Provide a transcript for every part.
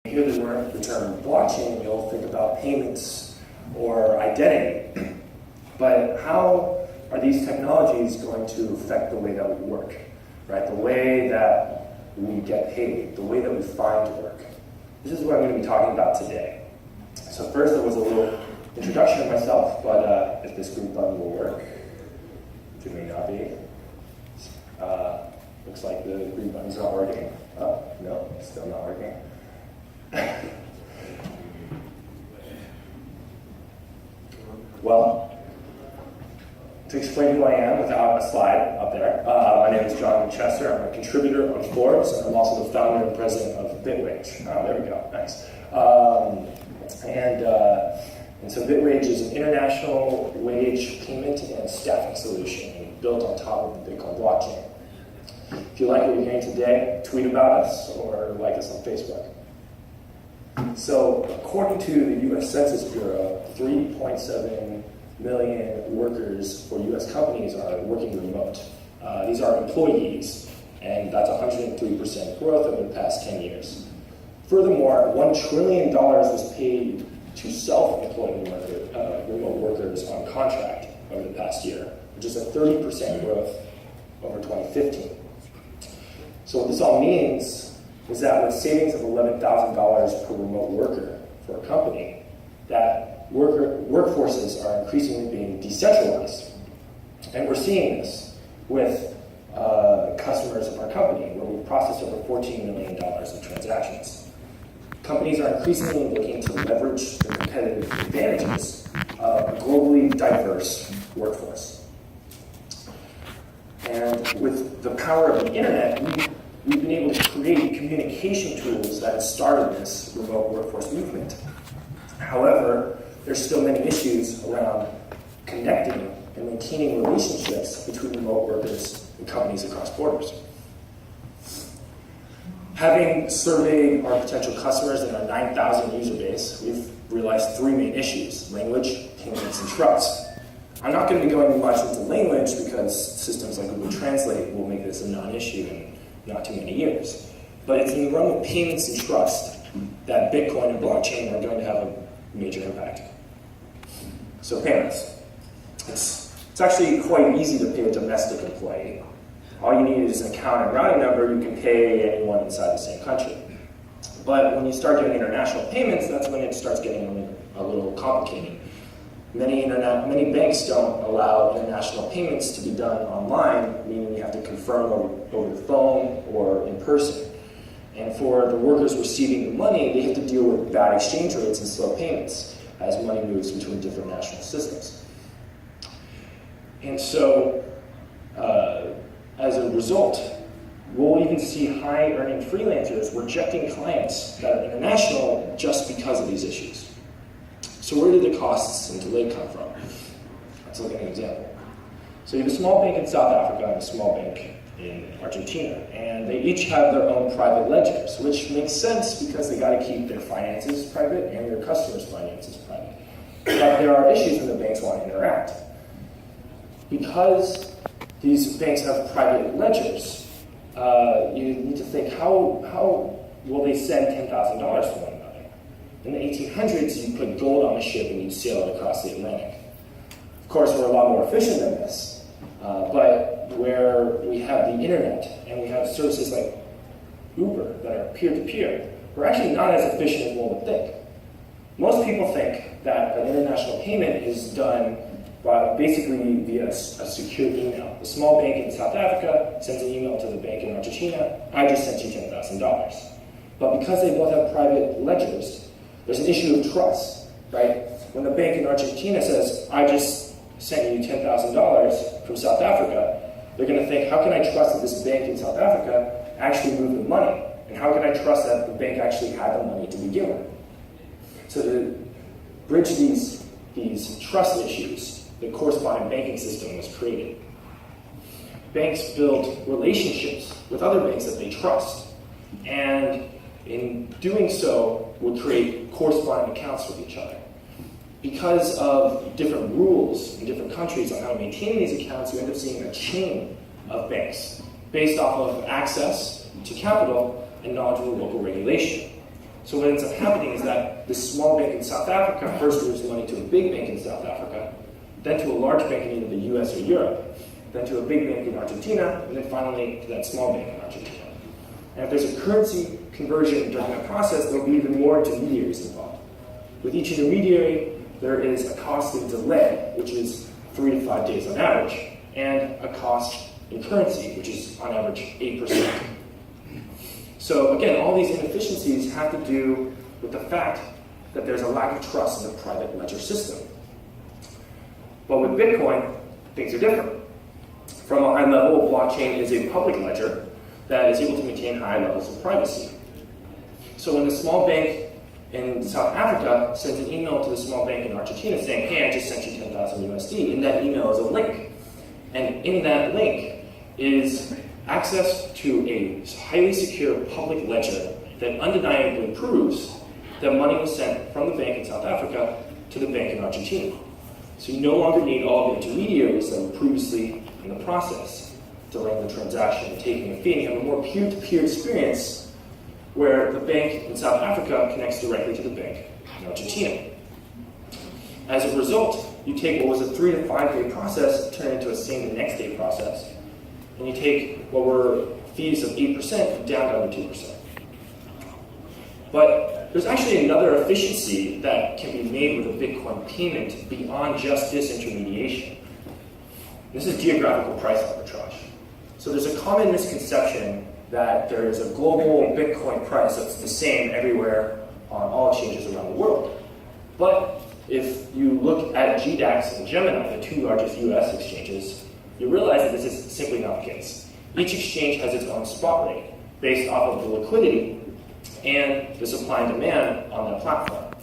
Hear the term blockchain, you'll think about payments or identity. But how are these technologies going to affect the way that we work, right? The way that we get paid, the way that we find work. This is what I'm going to be talking about today. So first, there was a little introduction of myself, but if this green button will work, it may not be. Looks like the green button's not working. Oh, no, still not working. Well, to explain who I am without a slide up there, my name is John Chester. I'm a contributor on Forbes, and I'm also the founder and president of Bitwage. Oh, there we go, nice. And so Bitwage is an international wage payment and staffing solution built on top of the Bitcoin blockchain. If you like what you're hearing today, tweet about us or like us on Facebook. So, according to the U.S. Census Bureau, 3.7 million workers for U.S. companies are working remote. These are employees, and that's 103% growth over the past 10 years. Furthermore, $1 trillion was paid to self-employed remote workers on contract over the past year, which is a 30% growth over 2015. So what this all means is that with savings of $11,000 per remote worker for a company, that workforces are increasingly being decentralized. And we're seeing this with customers of our company, where we've processed over $14 million in transactions. Companies are increasingly looking to leverage the competitive advantages of a globally diverse workforce. And with the power of the internet, we've been able to create communication tools that have started this remote workforce movement. However, there's still many issues around connecting and maintaining relationships between remote workers and companies across borders. Having surveyed our potential customers in our 9,000 user base, we've realized three main issues: language, payments, and trust. I'm not going to be going much into language because systems like Google Translate will make this a non-issue in not too many years. But it's in the realm of payments and trust that Bitcoin and blockchain are going to have a major impact. So payments. It's actually quite easy to pay a domestic employee. All you need is an account and routing number. You can pay anyone inside the same country. But when you start getting international payments, that's when it starts getting a little complicated. Many banks don't allow international payments to be done online, meaning you have to confirm over the phone or in person. And for the workers receiving the money, they have to deal with bad exchange rates and slow payments as money moves between different national systems. And so, as a result, we'll even see high-earning freelancers rejecting clients that are international just because of these issues. So where do the costs and delay come from? Let's look at an example. So you have a small bank in South Africa and a small bank in Argentina, and they each have their own private ledgers, which makes sense because they got to keep their finances private and their customers' finances private. But there are issues when the banks want to interact. Because these banks have private ledgers, you need to think, how will they send $10,000 to one another? In the 1800s, you put gold on a ship and you'd sail it across the Atlantic. Of course, we're a lot more efficient than this, but where we have the internet and we have services like Uber that are peer-to-peer, we're actually not as efficient as one would think. Most people think that an international payment is done basically via a secure email. The small bank in South Africa sends an email to the bank in Argentina, I just sent you $10,000. But because they both have private ledgers, there's an issue of trust, right? When the bank in Argentina says, I just sent you $10,000 from South Africa, they're going to think, how can I trust that this bank in South Africa actually moved the money? And how can I trust that the bank actually had the money to begin with? So to bridge these trust issues, the corresponding banking system was created. Banks build relationships with other banks that they trust, and in doing so, will create corresponding accounts with each other. Because of different rules in different countries on how to maintain these accounts, you end up seeing a chain of banks based off of access to capital and knowledge of local regulation. So what ends up happening is that this small bank in South Africa first moves money to a big bank in South Africa, then to a large bank in either the US or Europe, then to a big bank in Argentina, and then finally to that small bank in Argentina. And if there's a currency conversion during that process, there'll be even more intermediaries involved. With each intermediary, there is a cost of delay, which is 3 to 5 days on average, and a cost in currency, which is on average 8%. So again, all these inefficiencies have to do with the fact that there's a lack of trust in the private ledger system. But with Bitcoin, things are different. From a high level, blockchain is a public ledger that is able to maintain high levels of privacy. So when the small bank in South Africa sends an email to the small bank in Argentina saying, hey, I just sent you 10,000 USD, in that email is a link. And in that link is access to a highly secure public ledger that undeniably proves that money was sent from the bank in South Africa to the bank in Argentina. So you no longer need all the intermediaries that were previously in the process, delaying the transaction and taking a fee, and you have a more peer-to-peer experience where the bank in South Africa connects directly to the bank in Argentina. As a result, you take what was a 3 to 5 day process, turn it into a same the next day process, and you take what were fees of 8% down to under 2%. But there's actually another efficiency that can be made with a Bitcoin payment beyond just disintermediation. This is geographical price arbitrage. So there's a common misconception that there is a global Bitcoin price that's the same everywhere on all exchanges around the world. But if you look at GDAX and Gemini, the 2 largest US exchanges, you realize that this is simply not the case. Each exchange has its own spot rate based off of the liquidity and the supply and demand on that platform.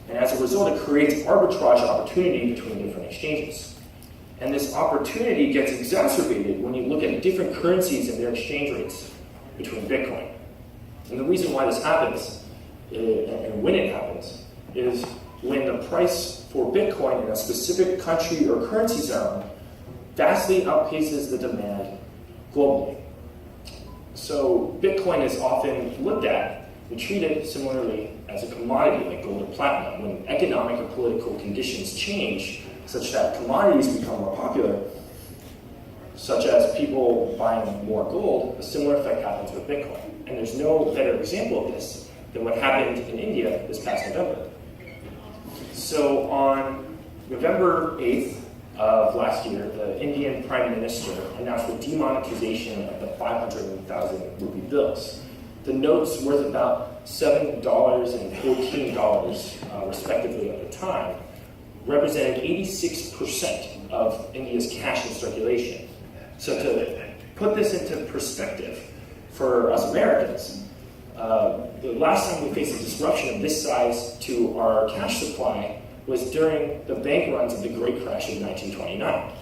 And as a result, it creates arbitrage opportunity between different exchanges. And this opportunity gets exacerbated when you look at different currencies and their exchange rates between Bitcoin. And the reason why this happens, and when it happens, is when the price for Bitcoin in a specific country or currency zone vastly outpaces the demand globally. So Bitcoin is often looked at and treated similarly as a commodity like gold or platinum. When economic or political conditions change such that commodities become more popular, such as people buying more gold, a similar effect happens with Bitcoin. And there's no better example of this than what happened in India this past November. So on November 8th of last year, the Indian Prime Minister announced the demonetization of the 500,000 rupee bills. The notes worth about $7 and $14, respectively at the time, represented 86% of India's cash in circulation. So to put this into perspective for us Americans, the last time we faced a disruption of this size to our cash supply was during the bank runs of the Great Crash of 1929.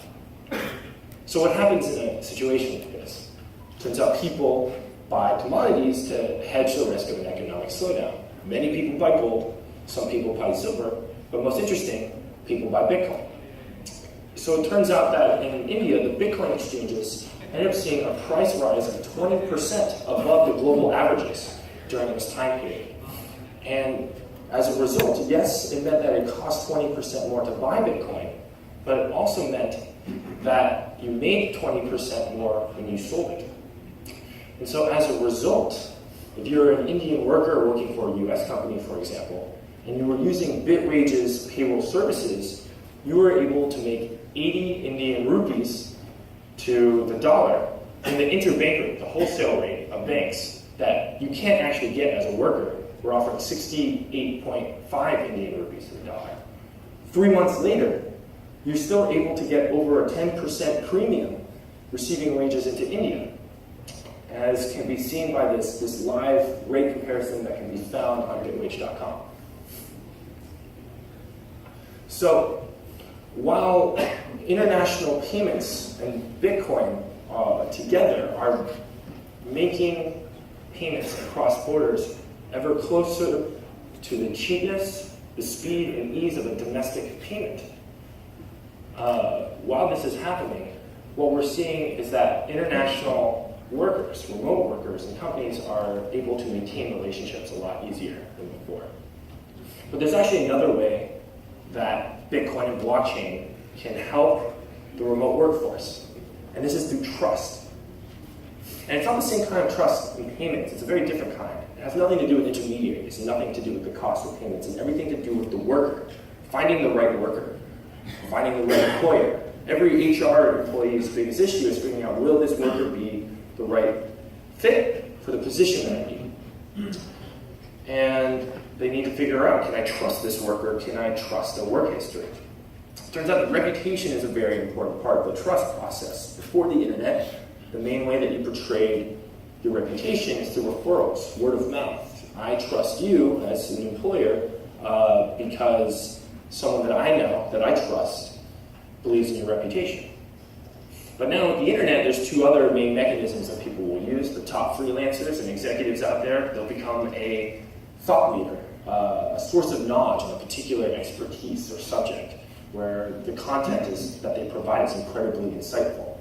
So what happens in a situation like this? Turns out people buy commodities to hedge the risk of an economic slowdown. Many people buy gold, some people buy silver, but most interesting, people buy Bitcoin. So it turns out that in India, the Bitcoin exchanges ended up seeing a price rise of 20% above the global averages during this time period. And as a result, yes, it meant that it cost 20% more to buy Bitcoin, but it also meant that you made 20% more when you sold it. And so as a result, if you're an Indian worker working for a US company, for example, and you were using BitWage's payroll services, you were able to make 80 Indian rupees to the dollar in the interbank rate, the wholesale rate of banks that you can't actually get as a worker. We're offering 68.5 Indian rupees to the dollar. 3 months later, you're still able to get over a 10% premium receiving wages into India, as can be seen by this live rate comparison that can be found on bitwage.com. So, while international payments and Bitcoin together are making payments across borders ever closer to the cheapness, the speed, and ease of a domestic payment, while this is happening, what we're seeing is that international workers, remote workers, and companies are able to maintain relationships a lot easier than before. But there's actually another way that Bitcoin and blockchain can help the remote workforce, and this is through trust. And it's not the same kind of trust in payments, it's a very different kind. It has nothing to do with intermediaries, nothing to do with the cost of payments, and everything to do with the worker, finding the right worker, finding the right employer. Every HR employee's biggest issue is figuring out, will this worker be the right fit for the position that I need? And they need to figure out, can I trust this worker? Can I trust their work history? Turns out that reputation is a very important part of the trust process. Before the internet, the main way that you portrayed your reputation is through referrals, word of mouth. I trust you as an employer because someone that I know, that I trust, believes in your reputation. But now with the internet, there's two other main mechanisms that people will use. The top freelancers and executives out there, they'll become a thought leader, a source of knowledge on a particular expertise or subject, where the content that they provide is incredibly insightful.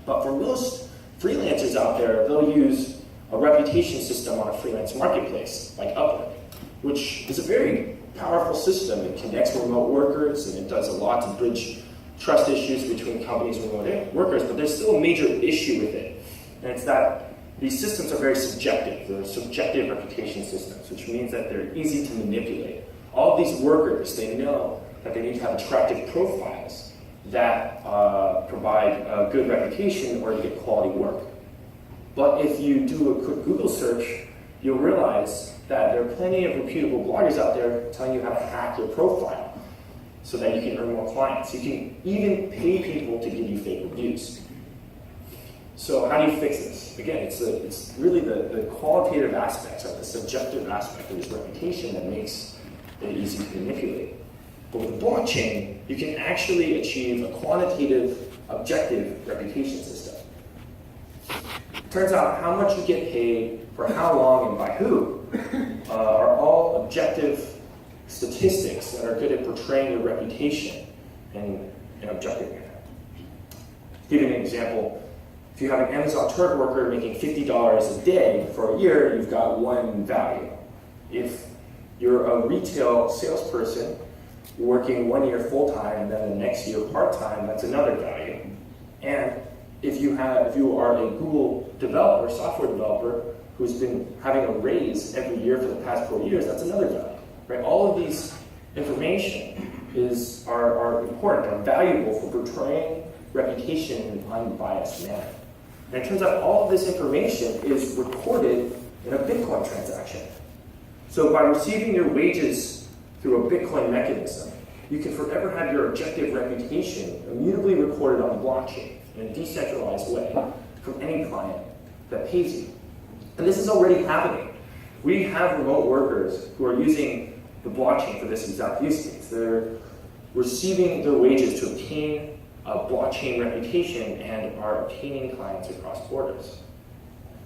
But for most freelancers out there, they'll use a reputation system on a freelance marketplace, like Upwork, which is a very powerful system. It connects remote workers, and it does a lot to bridge trust issues between companies and remote workers, but there's still a major issue with it, and it's that these systems are very subjective. They're subjective reputation systems, which means that they're easy to manipulate. All of these workers, they know that they need to have attractive profiles that provide a good reputation in order to get quality work. But if you do a quick Google search, you'll realize that there are plenty of reputable bloggers out there telling you how to hack your profile so that you can earn more clients. You can even pay people to give you fake reviews. So how do you fix this? Again, it's really the qualitative aspects, right, the subjective aspect of this reputation that makes it easy to manipulate. But with blockchain, you can actually achieve a quantitative, objective reputation system. It turns out how much you get paid, for how long, and by who are all objective statistics that are good at portraying your reputation in an objective manner. To give you an example, if you have an Amazon Turk worker making $50 a day for a year, you've got one value. If you're a retail salesperson working 1 year full-time and then the next year part-time, that's another value. And if you are a Google developer, software developer, who's been having a raise every year for the past 4 years, that's another value. Right? All of these information are important, are valuable for portraying reputation in an unbiased manner. And it turns out all of this information is recorded in a Bitcoin transaction. So by receiving your wages through a Bitcoin mechanism, you can forever have your objective reputation immutably recorded on the blockchain in a decentralized way from any client that pays you. And this is already happening. We have remote workers who are using the blockchain for this exact use case. They're receiving their wages to obtain a blockchain reputation and are obtaining clients across borders.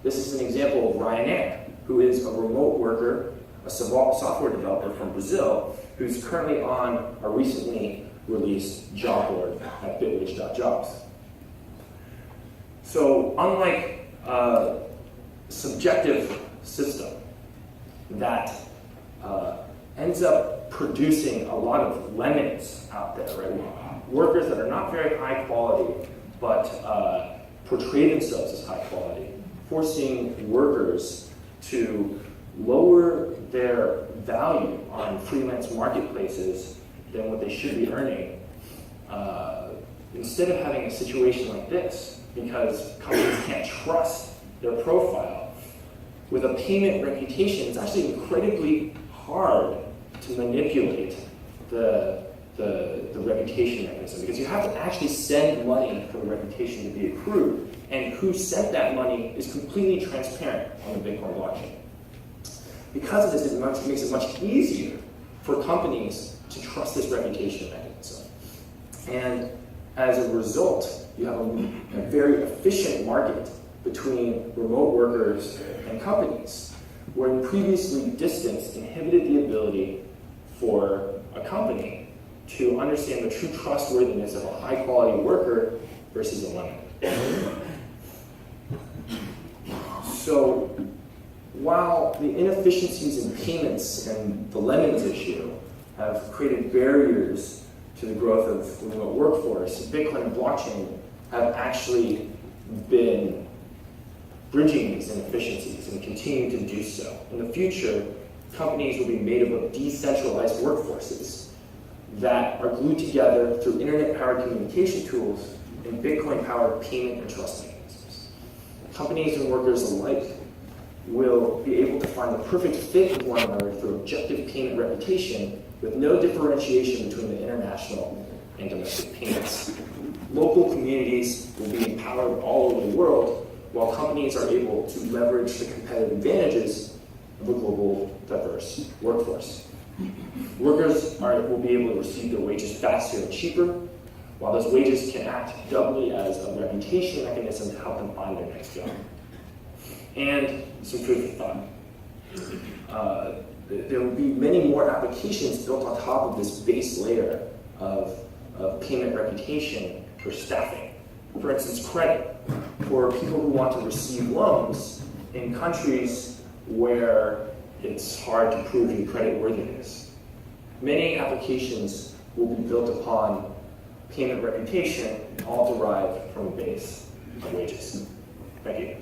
This is an example of Ryanair, who is a remote worker, a software developer from Brazil, who's currently on a recently released job board at bitwage.jobs. So unlike a subjective system that ends up producing a lot of lemons out there, right? Workers that are not very high quality, but portray themselves as high quality, forcing workers to lower their value on freelance marketplaces than what they should be earning. Instead of having a situation like this, because companies can't trust their profile, with a payment reputation, it's actually incredibly hard to manipulate the reputation mechanism, because you have to actually send money for the reputation to be accrued, and who sent that money is completely transparent on the Bitcoin blockchain. Because of this, it makes it much easier for companies to trust this reputation mechanism. And as a result, you have a very efficient market between remote workers and companies, where previously distance inhibited the ability for a company to understand the true trustworthiness of a high-quality worker versus a lemon. So while the inefficiencies in payments and the lemons issue have created barriers to the growth of the remote workforce, Bitcoin and blockchain have actually been bridging these inefficiencies and continue to do so. In the future, companies will be made up of decentralized workforces that are glued together through internet-powered communication tools and Bitcoin-powered payment and trust mechanisms. Companies and workers alike will be able to find the perfect fit with one another through objective payment reputation with no differentiation between the international and domestic payments. Local communities will be empowered all over the world, while companies are able to leverage the competitive advantages of a global, diverse workforce. Workers will be able to receive their wages faster and cheaper, while those wages can act doubly as a reputation mechanism to help them find their next job. And some food for thought. There will be many more applications built on top of this base layer of payment reputation for staffing. For instance, credit, for people who want to receive loans in countries where it's hard to prove your creditworthiness. Many applications will be built upon payment reputation, all derived from a base of wages. Thank you.